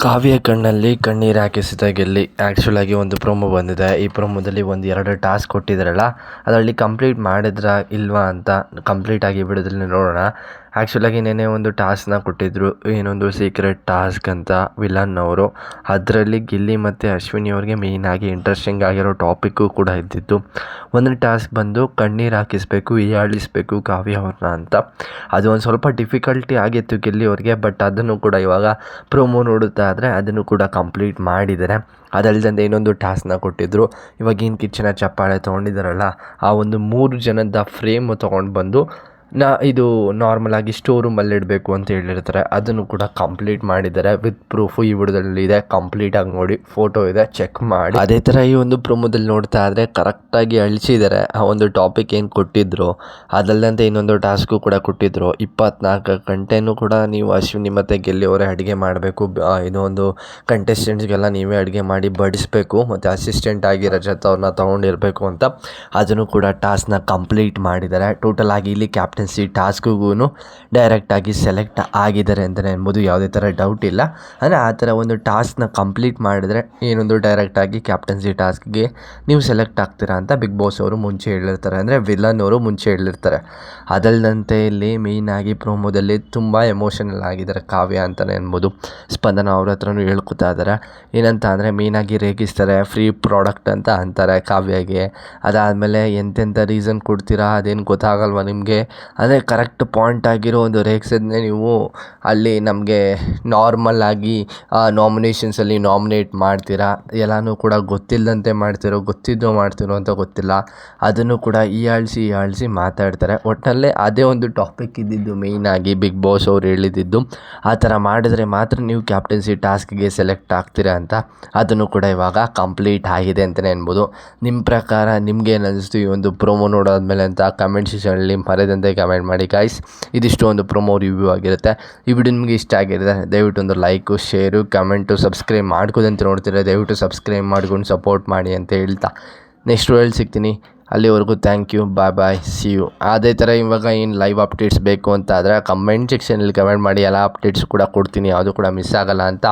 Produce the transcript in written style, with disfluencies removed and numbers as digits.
ಕಾವ್ಯ ಕಣ್ಣಲ್ಲಿ ಕಣ್ಣೀರು ಹಾಕಿಸಿದ ಗೆಲ್ಲಿ ಆ್ಯಕ್ಚುಲಾಗಿ ಒಂದು ಪ್ರೊಮೋ ಬಂದಿದೆ. ಈ ಪ್ರೊಮೋದಲ್ಲಿ ಒಂದು 2 ಟಾಸ್ಕ್ ಕೊಟ್ಟಿದ್ದಾರಲ್ಲ, ಅದರಲ್ಲಿ ಕಂಪ್ಲೀಟ್ ಮಾಡಿದ್ರಾ ಇಲ್ವಾ ಅಂತ ಕಂಪ್ಲೀಟಾಗಿ ವಿಡಿಯೋದಲ್ಲಿ ನೋಡೋಣ. ಆ್ಯಕ್ಚುಲಾಗಿ ನೆನ್ನೆ ಒಂದು ಟಾಸ್ಕ್ನ ಕೊಟ್ಟಿದ್ದರು, ಏನೊಂದು ಸೀಕ್ರೆಟ್ ಟಾಸ್ಕ್ ಅಂತ ವಿಲನ್ ಅವರು. ಅದರಲ್ಲಿ ಗಿಲ್ಲಿ ಮತ್ತು ಅಶ್ವಿನಿ ಅವ್ರಿಗೆ ಮೇಯ್ನಾಗಿ ಇಂಟ್ರೆಸ್ಟಿಂಗ್ ಆಗಿರೋ ಟಾಪಿಕ್ಕು ಕೂಡ ಇದ್ದಿತ್ತು. ಒಂದು ಟಾಸ್ಕ್ ಬಂದು ಕಣ್ಣೀರು ಹಾಕಿಸ್ಬೇಕು, ಹೀಯಾಳಿಸ್ಬೇಕು ಕಾವ್ಯ ಅವ್ರನ್ನ ಅಂತ. ಅದು ಒಂದು ಸ್ವಲ್ಪ ಡಿಫಿಕಲ್ಟಿ ಆಗಿತ್ತು ಗಿಲ್ಲಿ ಅವ್ರಿಗೆ, ಬಟ್ ಅದನ್ನು ಕೂಡ ಇವಾಗ ಪ್ರೊಮೋ ನೋಡುತ್ತಾ ಆದರೆ ಅದನ್ನು ಕೂಡ ಕಂಪ್ಲೀಟ್ ಮಾಡಿದ್ದಾರೆ. ಅದಲ್ಲದೆ ಇನ್ನೊಂದು ಟಾಸ್ಕ್ನ ಕೊಟ್ಟಿದ್ದರು. ಇವಾಗಿನ ಕಿಚ್ಚನ ಚಪ್ಪಾಳೆ ತೊಗೊಂಡಿದ್ದಾರಲ್ಲ, ಆ ಒಂದು 3 ಜನದ ಫ್ರೇಮ್ ತೊಗೊಂಡು ಬಂದು ಇದು ನಾರ್ಮಲಾಗಿ ಸ್ಟೋರ್ ರೂಮಲ್ಲಿ ಇಡಬೇಕು ಅಂತ ಹೇಳಿರ್ತಾರೆ. ಅದನ್ನು ಕೂಡ ಕಂಪ್ಲೀಟ್ ಮಾಡಿದ್ದಾರೆ ವಿತ್ ಪ್ರೂಫು. ಈ ವಿಡಿಯೋದಲ್ಲಿ ಇದೆ, ಕಂಪ್ಲೀಟಾಗಿ ನೋಡಿ, ಫೋಟೋ ಇದೆ, ಚೆಕ್ ಮಾಡಿ. ಅದೇ ಥರ ಈ ಒಂದು ಪ್ರೊಮೋದಲ್ಲಿ ನೋಡ್ತಾ ಆದರೆ ಕರೆಕ್ಟಾಗಿ ಅಳಿಸಿದ್ದಾರೆ ಆ ಒಂದು ಟಾಪಿಕ್ ಏನು ಕೊಟ್ಟಿದ್ದರು. ಅದಲ್ಲದಂತೆ ಇನ್ನೊಂದು ಟಾಸ್ಕು ಕೂಡ ಕೊಟ್ಟಿದ್ದರು. 24 ಗಂಟೆನೂ ಕೂಡ ನೀವು ಅಶ್ವಿನಿ ಮತ್ತು ಗೆಲ್ಲಿ ಅವರೇ ಅಡುಗೆ ಮಾಡಬೇಕು. ಇನ್ನೊಂದು ಕಂಟೆಸ್ಟೆಂಟ್ಸ್ಗೆಲ್ಲ ನೀವೇ ಅಡುಗೆ ಮಾಡಿ ಬಡಿಸ್ಬೇಕು, ಮತ್ತು ಅಸಿಸ್ಟೆಂಟ್ ಆಗಿ ರಜತ್ ಅವ್ರನ್ನ ತೊಗೊಂಡಿರಬೇಕು ಅಂತ. ಅದನ್ನು ಕೂಡ ಟಾಸ್ಕ್ನ ಕಂಪ್ಲೀಟ್ ಮಾಡಿದ್ದಾರೆ. ಟೋಟಲ್ ಆಗಿ ಇಲ್ಲಿ ಕ್ಯಾಪ್ಟನ್ಸಿ ಟಾಸ್ಕ್ಗೂ ಡೈರೆಕ್ಟಾಗಿ ಸೆಲೆಕ್ಟ್ ಆಗಿದ್ದಾರೆ ಅಂತಲೇ ಅನ್ಬೋದು. ಯಾವುದೇ ಥರ ಡೌಟ್ ಇಲ್ಲ. ಅಂದರೆ ಆ ಥರ ಒಂದು ಟಾಸ್ಕ್ನ ಕಂಪ್ಲೀಟ್ ಮಾಡಿದರೆ ಏನೊಂದು ಡೈರೆಕ್ಟಾಗಿ ಕ್ಯಾಪ್ಟನ್ಸಿ ಟಾಸ್ಕ್ಗೆ ನೀವು ಸೆಲೆಕ್ಟ್ ಆಗ್ತೀರಾ ಅಂತ ಬಿಗ್ ಬಾಸ್ ಅವರು ಮುಂಚೆ ಹೇಳಿರ್ತಾರೆ, ಅಂದರೆ ವಿಲನ್ ಅವರು ಮುಂಚೆ ಹೇಳಿರ್ತಾರೆ. ಅದಲ್ಲದಂತೆ ಇಲ್ಲಿ ಮೇಯ್ನಾಗಿ ಪ್ರೊಮೋದಲ್ಲಿ ತುಂಬ ಎಮೋಷನಲ್ ಆಗಿದ್ದಾರೆ ಕಾವ್ಯ ಅಂತಲೇ ಅನ್ಬೋದು. ಸ್ಪಂದನ ಅವ್ರ ಹತ್ರನೂ ಹೇಳ್ಕೊತಾ ಇದ್ದಾರೆ. ಏನಂತ ಅಂದರೆ ಮೇಯ್ನಾಗಿ ರೇಗಿಸ್ತಾರೆ, ಫ್ರೀ ಪ್ರಾಡಕ್ಟ್ ಅಂತ ಅಂತಾರೆ ಕಾವ್ಯಗೆ. ಅದಾದಮೇಲೆ ಎಂತೆಂಥ ರೀಸನ್ ಕೊಡ್ತೀರಾ, ಅದೇನು ಗೊತ್ತಾಗಲ್ವ ನಿಮಗೆ, ಅಂದರೆ ಕರೆಕ್ಟ್ ಪಾಯಿಂಟ್ ಆಗಿರೋ ಒಂದು ರೇಗ್ಸೋದನ್ನೇ ನೀವು ಅಲ್ಲಿ ನಮಗೆ ನಾರ್ಮಲ್ ಆಗಿ ನಾಮಿನೇಷನ್ಸಲ್ಲಿ ನಾಮಿನೇಟ್ ಮಾಡ್ತೀರಾ. ಎಲ್ಲನೂ ಕೂಡ ಗೊತ್ತಿಲ್ಲದಂತೆ ಗೊತ್ತಿದ್ದೋ ಮಾಡ್ತಿರೋ ಅಂತ ಗೊತ್ತಿಲ್ಲ. ಅದನ್ನು ಕೂಡ ಹೀಯಾಳಿಸಿ ಮಾತಾಡ್ತಾರೆ. ಒಟ್ಟಿನಲ್ಲೇ ಅದೇ ಒಂದು ಟಾಪಿಕ್ ಇದ್ದಿದ್ದು ಮೇಯ್ನಾಗಿ ಬಿಗ್ ಬಾಸ್ ಅವ್ರು ಹೇಳಿದ್ದು. ಆ ಥರ ಮಾಡಿದರೆ ಮಾತ್ರ ನೀವು ಕ್ಯಾಪ್ಟನ್ಸಿ ಟಾಸ್ಕ್ಗೆ ಸೆಲೆಕ್ಟ್ ಆಗ್ತೀರಾ ಅಂತ. ಅದನ್ನು ಕೂಡ ಇವಾಗ ಕಂಪ್ಲೀಟ್ ಆಗಿದೆ ಅಂತಲೇ ಅನ್ಬೋದು. ನಿಮ್ಮ ಪ್ರಕಾರ ನಿಮ್ಗೇನು ಅನ್ನಿಸ್ತು ಈ ಒಂದು ಪ್ರೊಮೋ ನೋಡೋದ್ಮೇಲೆ ಅಂತ ಕಮೆಂಟ್ ಸೆಕ್ಷನಲ್ಲಿ ಮರೆಯದಂತೆ ಕಮೆಂಟ್ ಮಾಡಿ ಗಾಯ್ಸ್. ಇದಿಷ್ಟು ಒಂದು ಪ್ರೊಮೋ ರಿವ್ಯೂ ಆಗಿರುತ್ತೆ. ಈ ವಿಡಿಯೋ ನಿಮಗೆ ಇಷ್ಟ ಆಗಿರುತ್ತೆ ದಯವಿಟ್ಟು ಒಂದು ಲೈಕು, ಶೇರು, ಕಮೆಂಟು, ಸಬ್ಸ್ಕ್ರೈಬ್ ಮಾಡ್ಕೋದಂತ ನೋಡ್ತೀರಾ ದಯವಿಟ್ಟು ಸಬ್ಸ್ಕ್ರೈಬ್ ಮಾಡ್ಕೊಂಡು ಸಪೋರ್ಟ್ ಮಾಡಿ ಅಂತ ಹೇಳ್ತಾ ನೆಕ್ಸ್ಟ್ ವಿಡಿಯೋಲಿ ಸಿಗ್ತೀನಿ. ಅಲ್ಲಿವರೆಗೂ thank you, bye, see you. ಅದೇ ಥರ ಇವಾಗ ಏನು ಲೈವ್ ಅಪ್ಡೇಟ್ಸ್ ಬೇಕು ಅಂತ ಆದರೆ ಕಮೆಂಟ್ ಸೆಕ್ಷನಲ್ಲಿ ಕಮೆಂಟ್ ಮಾಡಿ, ಎಲ್ಲ ಅಪ್ಡೇಟ್ಸ್ ಕೂಡ ಕೊಡ್ತೀನಿ, ಯಾವುದು ಕೂಡ ಮಿಸ್ ಆಗಲ್ಲ ಅಂತ.